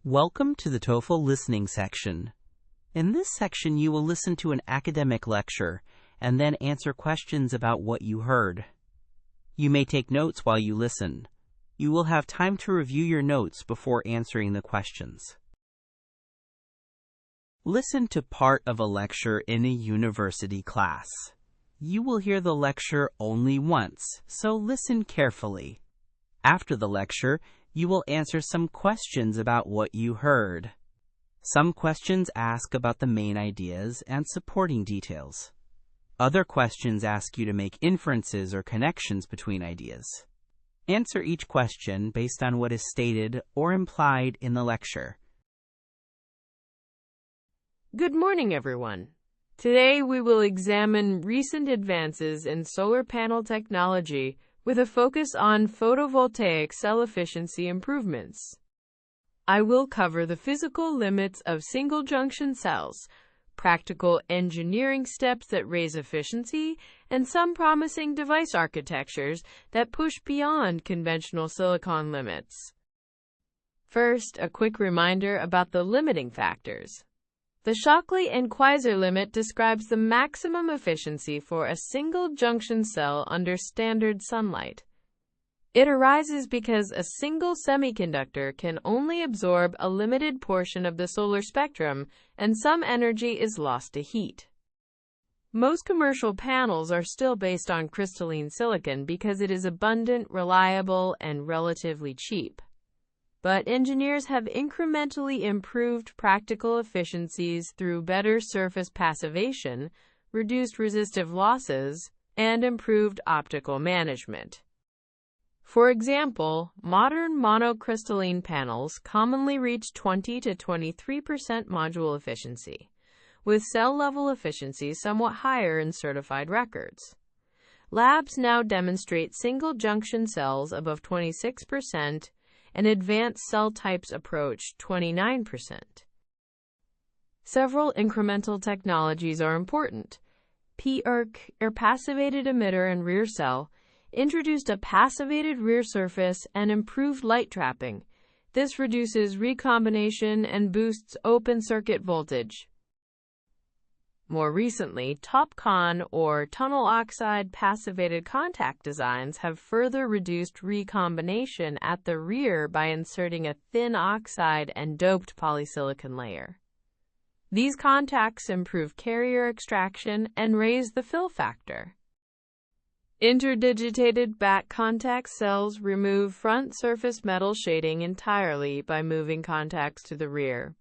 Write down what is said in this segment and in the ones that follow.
Welcome to the TOEFL Listening section. In this section, you will listen to an academic lecture and then answer questions about what you heard. You may take notes while you listen. You will have time to review your notes before answering the questions. Listen to part of a lecture in a university class. You will hear the lecture only once, so listen carefully. After the lecture, you will answer some questions about what you heard. Some questions ask about the main ideas and supporting details. Other questions ask you to make inferences or connections between ideas. Answer each question based on what is stated or implied in the lecture. Good morning, everyone. Today we will examine recent advances in solar panel technology with a focus on photovoltaic cell efficiency improvements. I will cover the physical limits of single-junction cells, practical engineering steps that raise efficiency, and some promising device architectures that push beyond conventional silicon limits. First, a quick reminder about the limiting factors. The Shockley-Queisser Limit describes the maximum efficiency for a single-junction cell under standard sunlight. It arises because a single semiconductor can only absorb a limited portion of the solar spectrum, and some energy is lost to heat. Most commercial panels are still based on crystalline silicon because it is abundant, reliable, and relatively cheap. But engineers have incrementally improved practical efficiencies through better surface passivation, reduced resistive losses, and improved optical management. For example, modern monocrystalline panels commonly reach 20 to 23% module efficiency, with cell-level efficiency somewhat higher in certified records. Labs now demonstrate single-junction cells above 26%, and advanced cell types approach 29%. Several incremental technologies are important. PERC, or passivated emitter and rear cell, introduced a passivated rear surface and improved light trapping. This reduces recombination and boosts open circuit voltage. More recently, TOPCon, or tunnel oxide passivated contact designs, have further reduced recombination at the rear by inserting a thin oxide and doped polysilicon layer. These contacts improve carrier extraction and raise the fill factor. Interdigitated back contact cells remove front surface metal shading entirely by moving contacts to the rear.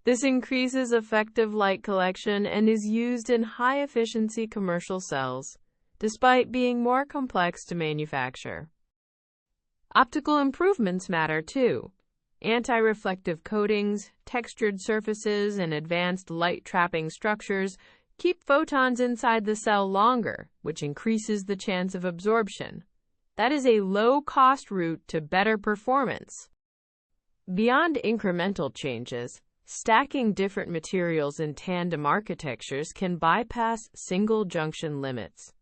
This increases effective light collection and is used in high-efficiency commercial cells, despite being more complex to manufacture. Optical improvements matter too. Anti-reflective coatings, textured surfaces, and advanced light-trapping structures keep photons inside the cell longer, which increases the chance of absorption. That is a low-cost route to better performance. Beyond incremental changes, stacking different materials in tandem architectures can bypass single-junction limits.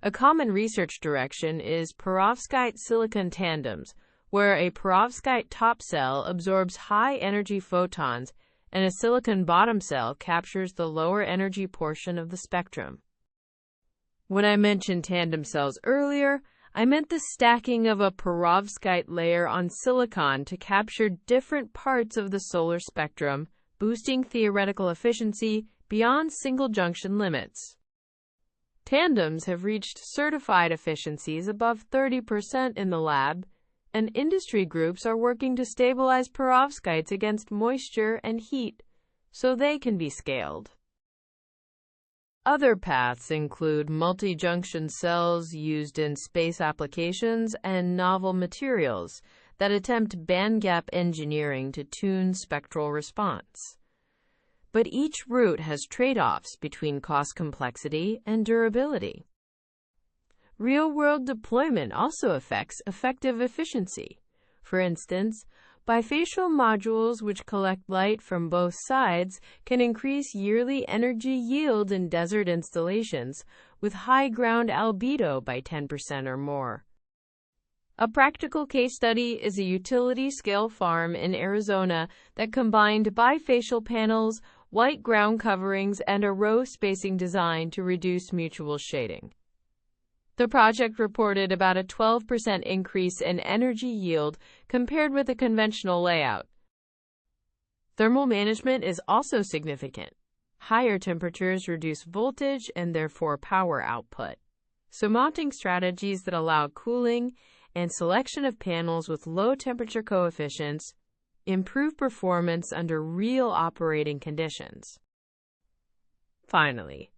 A common research direction is perovskite silicon tandems, where a perovskite top cell absorbs high-energy photons and a silicon bottom cell captures the lower energy portion of the spectrum. When I mentioned tandem cells earlier, I meant the stacking of a perovskite layer on silicon to capture different parts of the solar spectrum, boosting theoretical efficiency beyond single-junction limits. Tandems have reached certified efficiencies above 30% in the lab, and industry groups are working to stabilize perovskites against moisture and heat so they can be scaled. Other paths include multi-junction cells used in space applications and novel materials that attempt bandgap engineering to tune spectral response. But each route has trade-offs between cost complexity and durability. Real-world deployment also affects effective efficiency. For instance, bifacial modules which collect light from both sides can increase yearly energy yield in desert installations with high ground albedo by 10% or more. A practical case study is a utility-scale farm in Arizona that combined bifacial panels, white ground coverings, and a row spacing design to reduce mutual shading. The project reported about a 12% increase in energy yield compared with a conventional layout. Thermal management is also significant. Higher temperatures reduce voltage and therefore power output. So mounting strategies that allow cooling and selection of panels with low temperature coefficients improve performance under real operating conditions. Finally,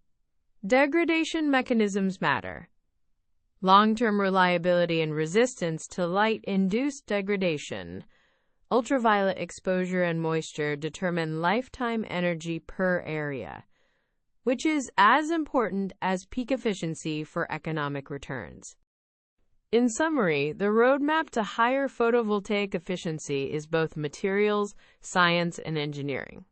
degradation mechanisms matter. Long-term reliability and resistance to light-induced degradation, ultraviolet exposure, and moisture determine lifetime energy per area, which is as important as peak efficiency for economic returns. In summary, the roadmap to higher photovoltaic efficiency is both materials, science, and engineering.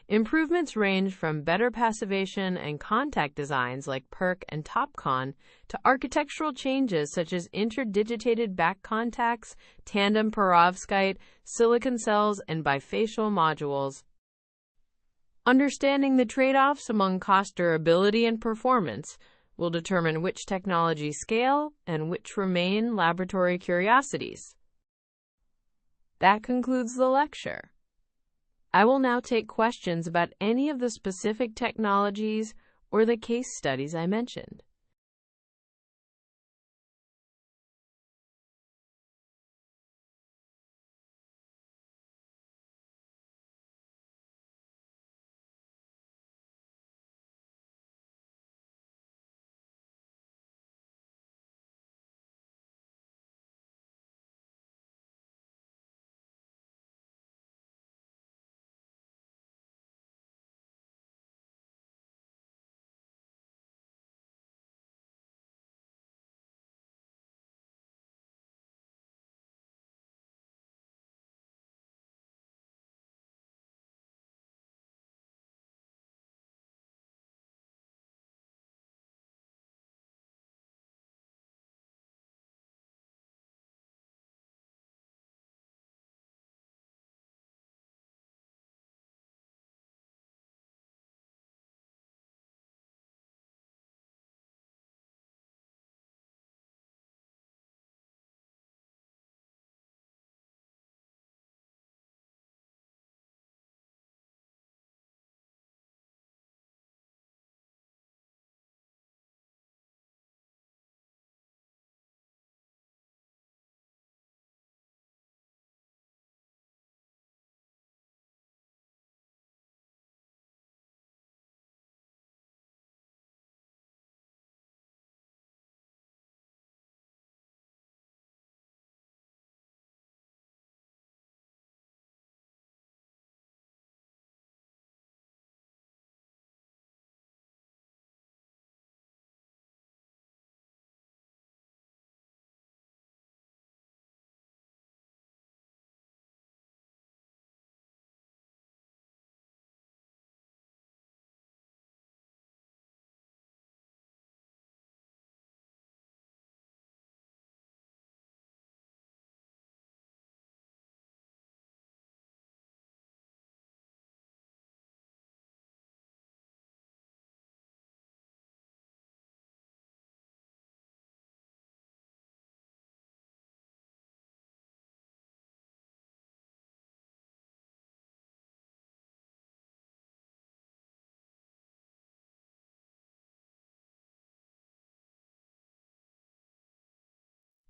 Improvements range from better passivation and contact designs like PERC and TOPCon to architectural changes such as interdigitated back contacts, tandem perovskite, silicon cells, and bifacial modules. Understanding the trade-offs among cost, durability, and performance will determine which technologies scale and which remain laboratory curiosities. That concludes the lecture. I will now take questions about any of the specific technologies or the case studies I mentioned.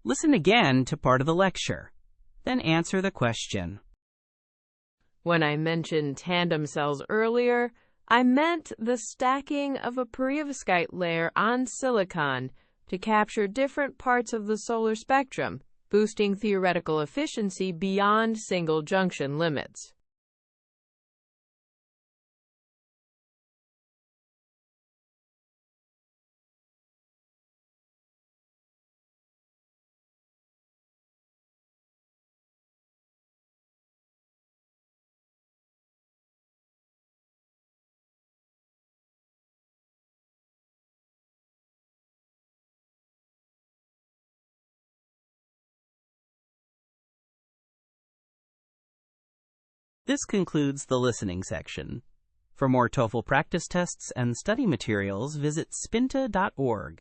Listen again to part of the lecture, then answer the question. When I mentioned tandem cells earlier, I meant the stacking of a perovskite layer on silicon to capture different parts of the solar spectrum, boosting theoretical efficiency beyond single-junction limits. This concludes the listening section. For more TOEFL practice tests and study materials, visit spinta.org.